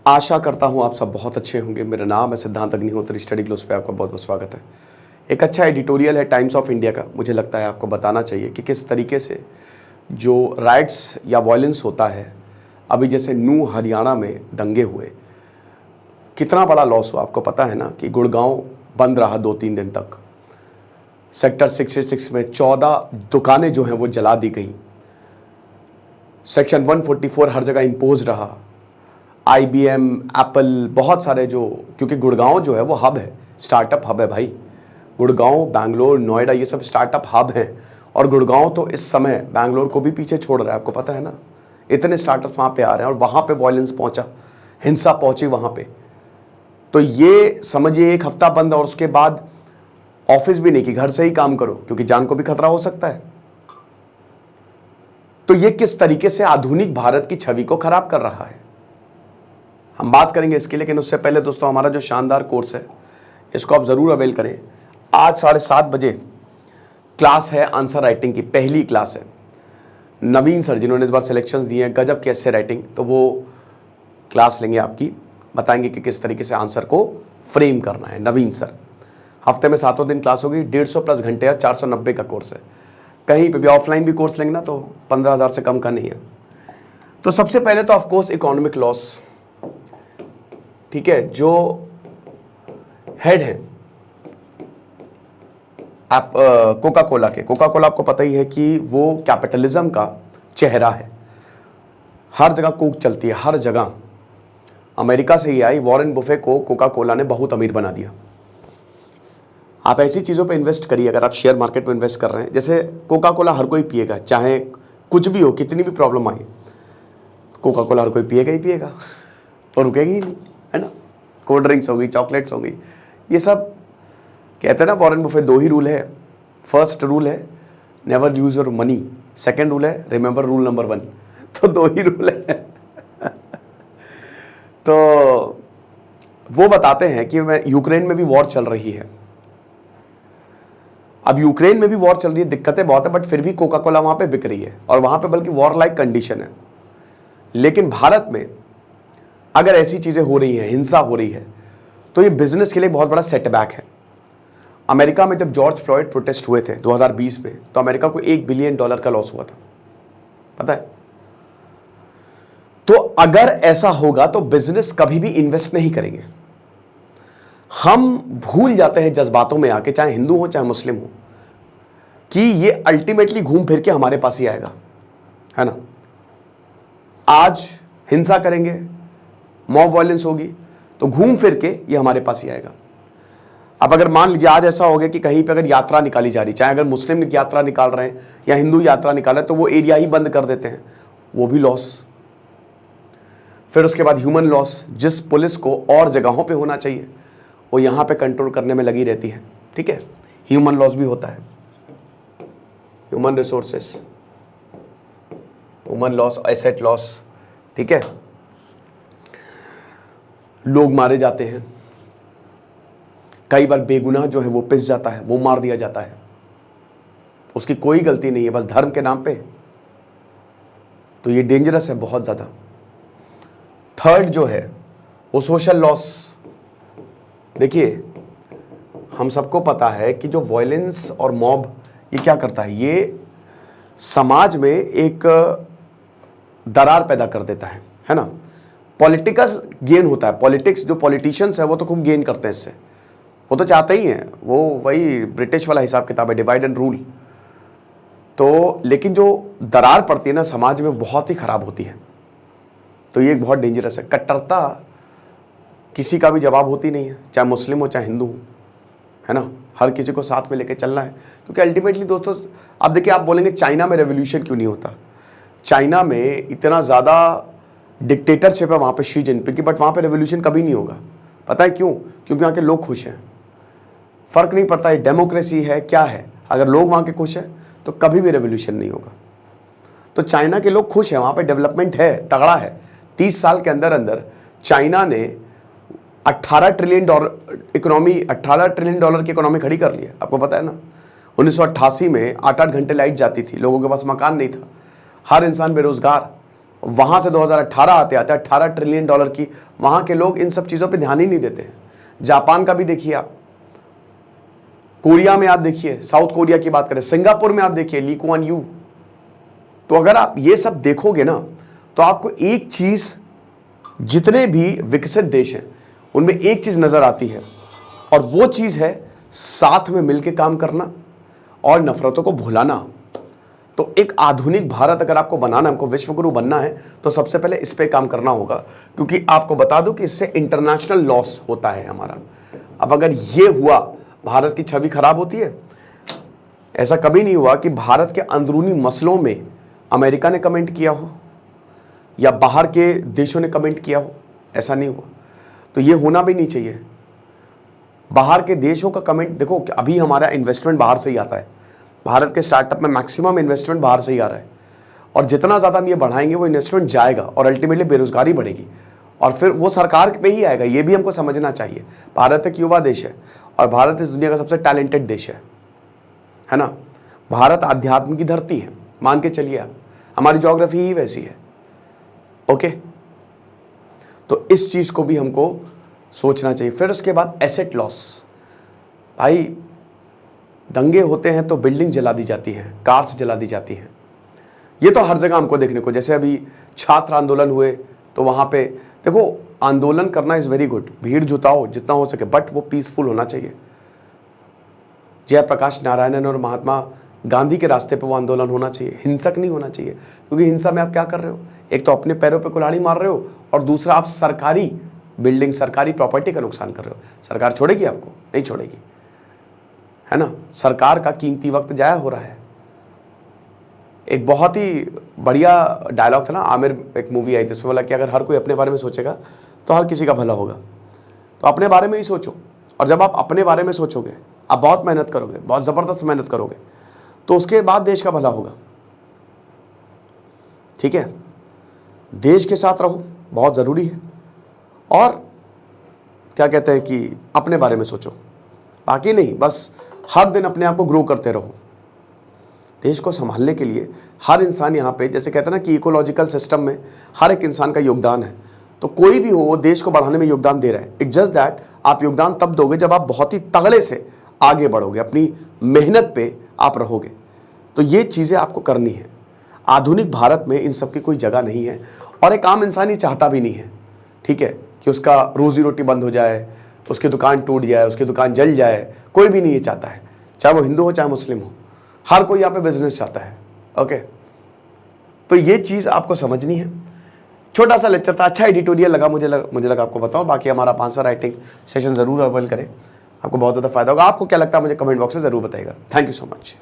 आशा करता हूँ आप सब बहुत अच्छे होंगे। मेरा नाम है सिद्धांत अग्निहोत्री। स्टडी ग्लोस पे आपका बहुत बहुत स्वागत है। एक अच्छा एडिटोरियल है टाइम्स ऑफ इंडिया का, मुझे लगता है आपको बताना चाहिए कि किस तरीके से जो राइट्स या वायलेंस होता है, अभी जैसे नू हरियाणा में दंगे हुए, कितना बड़ा लॉस हुआ। आपको पता है ना कि गुड़गांव बंद रहा 2-3 दिन तक। सेक्टर 66 में 14 दुकानें जो हैं वो जला दी गई। सेक्शन 144 हर जगह इम्पोज रहा। IBM, एप्पल, बहुत सारे जो, क्योंकि गुड़गांव जो है वो हब है, स्टार्टअप हब है भाई। गुड़गांव, बैंगलोर, नोएडा, ये सब स्टार्टअप हब हैं। और गुड़गांव तो इस समय बैंगलोर को भी पीछे छोड़ रहा है, आपको पता है ना। इतने स्टार्टअप्स वहाँ पे आ रहे हैं और वहाँ पे वायलेंस पहुँचा, हिंसा पहुँची वहाँ पे। तो ये समझिए 1 हफ्ता बंद और उसके बाद ऑफिस भी नहीं कि घर से ही काम करो, क्योंकि जान को भी खतरा हो सकता है। तो ये किस तरीके से आधुनिक भारत की छवि को खराब कर रहा है, हम बात करेंगे इसकी। लेकिन उससे पहले दोस्तों, हमारा जो शानदार कोर्स है इसको आप ज़रूर अवेल करें। आज 7:30 बजे क्लास है, आंसर राइटिंग की पहली क्लास है। नवीन सर, जिन्होंने इस बार सिलेक्शंस दिए हैं, गजब की ऐसे राइटिंग, तो वो क्लास लेंगे आपकी, बताएंगे कि किस तरीके से आंसर को फ्रेम करना है। नवीन सर, हफ्ते में 7 दिन क्लास होगी, 150+ घंटे है, 490 का कोर्स है। कहीं पे भी ऑफलाइन भी कोर्स लेंगे ना तो 15,000 से कम का नहीं है। तो सबसे पहले तो ऑफकोर्स इकोनॉमिक लॉस, ठीक है। जो हेड है आप कोका कोला के, कोका कोला आपको पता ही है कि वो कैपिटलिज्म का चेहरा है। हर जगह कोक चलती है, हर जगह। अमेरिका से ही आई, वॉरेन बुफे को कोका कोला ने बहुत अमीर बना दिया। आप ऐसी चीज़ों पे इन्वेस्ट करिए, अगर आप शेयर मार्केट में इन्वेस्ट कर रहे हैं। जैसे कोका कोला हर कोई पिएगा, चाहे कुछ भी हो, कितनी भी प्रॉब्लम आए, कोका कोला हर कोई पिएगा ही पिएगा और रुकेगी ही नहीं, है ना। कोल्ड ड्रिंक्स हो गई, चॉकलेट्स हो गई, ये सब कहते हैं ना, वॉरेन बुफे 2 ही रूल है। फर्स्ट रूल है never use your money, second rule है रिमेंबर रूल नंबर 1। तो 2 ही रूल है। तो वो बताते हैं कि यूक्रेन में भी वॉर चल रही है। अब यूक्रेन में भी वॉर चल रही है, दिक्कतें बहुत है, बट फिर भी कोका कोला वहां पे बिक रही है और वहां पे बल्कि वॉर लाइक कंडीशन है। लेकिन भारत में अगर ऐसी चीजें हो रही हैं, हिंसा हो रही है, तो ये बिजनेस के लिए बहुत बड़ा सेटबैक है। अमेरिका में जब जॉर्ज फ्लॉयड प्रोटेस्ट हुए थे 2020 में, तो अमेरिका को $1 बिलियन का लॉस हुआ था, पता है। तो अगर ऐसा होगा तो बिजनेस कभी भी इन्वेस्ट नहीं करेंगे। हम भूल जाते हैं जज्बातों में आके, चाहे हिंदू हो चाहे मुस्लिम हो, कि ये अल्टीमेटली घूम फिर के हमारे पास ही आएगा, है ना। आज हिंसा करेंगे, मॉब वायलेंस होगी, तो घूम फिर के ये हमारे पास ही आएगा। अब अगर मान लीजिए आज ऐसा हो गया कि कहीं पे अगर यात्रा निकाली जा रही, चाहे अगर मुस्लिम यात्रा निकाल रहे हैं या हिंदू यात्रा निकाल रहे हैं, तो वो एरिया ही बंद कर देते हैं, वो भी लॉस। फिर उसके बाद ह्यूमन लॉस, जिस पुलिस को और जगहों पे होना चाहिए वो यहाँ पे कंट्रोल करने में लगी रहती है, ठीक है। ह्यूमन लॉस भी होता है, human resources, human loss, asset loss, ठीक है। लोग मारे जाते हैं, कई बार बेगुनाह जो है वो पिस जाता है, वो मार दिया जाता है, उसकी कोई गलती नहीं है, बस धर्म के नाम पे। तो ये डेंजरस है बहुत ज्यादा। थर्ड जो है वो सोशल लॉस। देखिए, हम सबको पता है कि जो वायलेंस और मॉब ये क्या करता है, ये समाज में एक दरार पैदा कर देता है ना। पॉलिटिकल गेन होता है, पॉलिटिक्स, जो पॉलिटिशियंस है वो तो खूब गेन करते हैं इससे, वो तो चाहते ही हैं, वो वही ब्रिटिश वाला हिसाब किताब है, डिवाइड एंड रूल। तो लेकिन जो दरार पड़ती है ना समाज में, बहुत ही खराब होती है। तो ये बहुत डेंजरस है। कट्टरता किसी का भी जवाब होती नहीं है, चाहे मुस्लिम हो चाहे हिंदू हो, है ना। हर किसी को साथ में लेके चलना है, क्योंकि अल्टीमेटली दोस्तों, अब देखिए, आप बोलेंगे चाइना में रेवोल्यूशन क्यों नहीं होता। चाइना में इतना ज़्यादा डिक्टेटरशिप है वहाँ पे शी जिनपिंग की, बट वहाँ पे रेवोल्यूशन कभी नहीं होगा। पता है क्यों? क्योंकि वहाँ के लोग खुश हैं। फर्क नहीं पड़ता है डेमोक्रेसी है क्या है, अगर लोग वहाँ के खुश हैं तो कभी भी रेवोल्यूशन नहीं होगा। तो चाइना के लोग खुश हैं, वहाँ पे डेवलपमेंट है, तगड़ा है। 30 साल के अंदर अंदर चाइना ने $18 ट्रिलियन की इकोनॉमी खड़ी कर ली है, आपको पता है ना। 1988 में 8-8 घंटे लाइट जाती थी, लोगों के पास मकान नहीं था, हर इंसान बेरोजगार, वहां से 2018 आते आते 18 ट्रिलियन डॉलर की, वहां के लोग इन सब चीजों पे ध्यान ही नहीं देते हैं। जापान का भी देखिए आप, कोरिया में आप देखिए, साउथ कोरिया की बात करें, सिंगापुर में आप देखिए ली कुआन यू। तो अगर आप ये सब देखोगे ना तो आपको एक चीज, जितने भी विकसित देश हैं उनमें एक चीज नजर आती है, और वो चीज है साथ में मिलकर काम करना और नफरतों को भुलाना। तो एक आधुनिक भारत अगर आपको बनाना, हमको विश्वगुरु बनना है, तो सबसे पहले इस पे काम करना होगा, क्योंकि आपको बता दूं कि इससे इंटरनेशनल लॉस होता है हमारा। अब अगर ये हुआ, भारत की छवि खराब होती है। ऐसा कभी नहीं हुआ कि भारत के अंदरूनी मसलों में अमेरिका ने कमेंट किया हो या बाहर के देशों ने कमेंट किया हो, ऐसा नहीं हुआ। तो ये होना भी नहीं चाहिए। बाहर के देशों का कमेंट देखो, अभी हमारा इन्वेस्टमेंट बाहर से ही आता है। भारत के स्टार्टअप में मैक्सिमम इन्वेस्टमेंट बाहर से ही आ रहा है, और जितना ज़्यादा हम ये बढ़ाएंगे वो इन्वेस्टमेंट जाएगा और अल्टीमेटली बेरोजगारी बढ़ेगी, और फिर वो सरकार पे ही आएगा। ये भी हमको समझना चाहिए। भारत एक युवा देश है और भारत इस दुनिया का सबसे टैलेंटेड देश है ना। भारत आध्यात्म की धरती है, मान के चलिए आप, हमारी ज्योग्राफी ही वैसी है। ओके, तो इस चीज़ को भी हमको सोचना चाहिए। फिर उसके बाद एसेट लॉस। भाई दंगे होते हैं तो बिल्डिंग जला दी जाती है, कार्स जला दी जाती हैं। ये तो हर जगह हमको देखने को, जैसे अभी छात्र आंदोलन हुए तो वहाँ पे देखो, आंदोलन करना इज़ वेरी गुड, भीड़ जुटाओ जितना हो सके, बट वो पीसफुल होना चाहिए। जयप्रकाश नारायणन और महात्मा गांधी के रास्ते पे वो आंदोलन होना चाहिए, हिंसक नहीं होना चाहिए। क्योंकि हिंसा में आप क्या कर रहे हो, एक तो अपने पैरों पे कुल्हाड़ी मार रहे हो, और दूसरा आप सरकारी बिल्डिंग, सरकारी प्रॉपर्टी का नुकसान कर रहे हो। सरकार छोड़ेगी आपको? नहीं छोड़ेगी, है ना। सरकार का कीमती वक्त जाया हो रहा है। एक बहुत ही बढ़िया डायलॉग था ना, आमिर, एक मूवी आई थी, उसमें बोला कि अगर हर कोई अपने बारे में सोचेगा तो हर किसी का भला होगा। तो अपने बारे में ही सोचो, और जब आप अपने बारे में सोचोगे, आप बहुत मेहनत करोगे, बहुत ज़बरदस्त मेहनत करोगे, तो उसके बाद देश का भला होगा। ठीक है, देश के साथ रहो, बहुत ज़रूरी है। और क्या कहते हैं कि अपने बारे में सोचो, बाकी नहीं, बस हर दिन अपने आप को ग्रो करते रहो। देश को संभालने के लिए हर इंसान यहाँ पे, जैसे कहते हैं ना कि इकोलॉजिकल सिस्टम में हर एक इंसान का योगदान है। तो कोई भी हो, वो देश को बढ़ाने में योगदान दे रहा है। इट्स जस्ट दैट आप योगदान तब दोगे जब आप बहुत ही तगड़े से आगे बढ़ोगे, अपनी मेहनत पे आप रहोगे। तो ये चीज़ें आपको करनी है। आधुनिक भारत में इन सब की कोई जगह नहीं है, और एक आम इंसान ही चाहता भी नहीं है, ठीक है, कि उसका रोजी रोटी बंद हो जाए, उसकी दुकान टूट जाए, उसकी दुकान जल जाए। कोई भी नहीं ये चाहता है, चाहे वो हिंदू हो चाहे मुस्लिम हो। हर कोई यहाँ पे बिजनेस चाहता है। ओके, तो ये चीज़ आपको समझनी है। छोटा सा लेक्चर था, अच्छा एडिटोरियल लगा मुझे लगा आपको बताऊं। बाकी हमारा आंसर राइटिंग सेशन ज़रूर अवेल करें, आपको बहुत ज़्यादा फायदा होगा। आपको क्या लगता है मुझे कमेंट बॉक्स में ज़रूर बताइएगा। Thank you so much.